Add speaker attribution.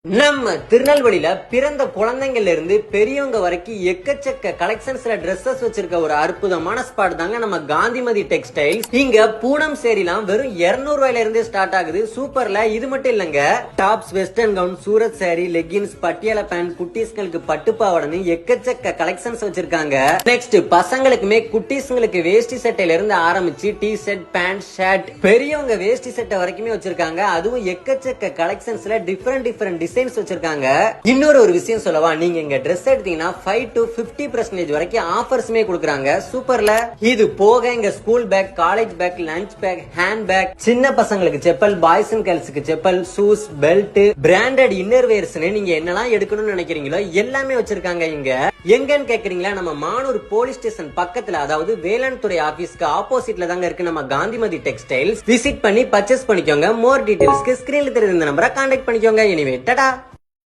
Speaker 1: நம்ம திருநெல்வேலியில பிறந்த குழந்தைங்கள்ல இருந்து பெரியவங்க வரைக்கும் எக்கச்சக்க கலெக்ஷன்ஸ்ல ட்ரெஸ்ஸஸ் வச்சிருக்க ஒரு அற்புதமான ஸ்பாட் தாங்க நம்ம காந்திமதி டெக்ஸ்டைல்ஸ். இங்க பூனம் சேரிலாம் வெறும் 200 ரூபாயில இருந்தே ஸ்டார்ட் ஆகுது. சூப்பர்ல. இது மட்டும் இல்லங்க, tops, western gown, Surat sari, leggings, Patiala pant, குட்டீஸ்களுக்கு பட்டுப்பாவடன்னு எக்கச்சக்க கலெக்ஷன்ஸ் வச்சிருக்காங்க. நெக்ஸ்ட் பசங்களுக்குமே குட்டீஸ்களுக்கு வேஷ்டி சட்டையில இருந்து ஆரம்பிச்சு டி ஷர்ட், பேண்ட், ஷர்ட், பெரியவங்க வேஷ்டி சட்டை வரைக்குமே வச்சிருக்காங்க. அதுவும் எக்கச்சக்க கலெக்ஷன்ஸ்ல டிஃபரெண்ட் டிசைன்ஸ் வச்சிருக்காங்க. இன்னொரு ஒரு விஷயம் சொல்லவா, நீங்க இங்க Dress எடுத்தீங்கன்னா 5 to 50% வரைக்கும் ஆஃபர்ஸ்மே கொடுக்கறாங்க. சூப்பர்ல. இது போக இங்க school bag, college bag, lunch bag, handbag, சின்ன பசங்களுக்கு செப்பல், பாய்ஸ் அண்ட் கேர்ள்ஸ்க்கு செப்பல், ஷூஸ், பெல்ட், பிராண்டட் இன்னர்வேர்ஸ்னு நீங்க என்னெல்லாம் எடுக்கணும்னு நினைக்கிறீங்களோ எல்லாமே வச்சிருக்காங்க இங்க. எங்கன்னு கேக்குறீங்களா, நம்ம மானூர் போலீஸ் ஸ்டேஷன் பக்கத்துல, அதாவது வேளாண் துறை ஆபீஸ்க்கு ஆப்போசிட்ல தாங்க இருக்கு நம்ம காந்திமதி டெக்ஸ்டைல்ஸ். விசிட் பண்ணி பர்ச்சேஸ் பண்ணிக்கோங்க. மோர் டீடைல்ஸ்க்கு ஸ்கிரீன்ல தெரியுற இந்த நம்பரை கான்டாக்ட் பண்ணிக்கோங்க. எனிவே டாடா.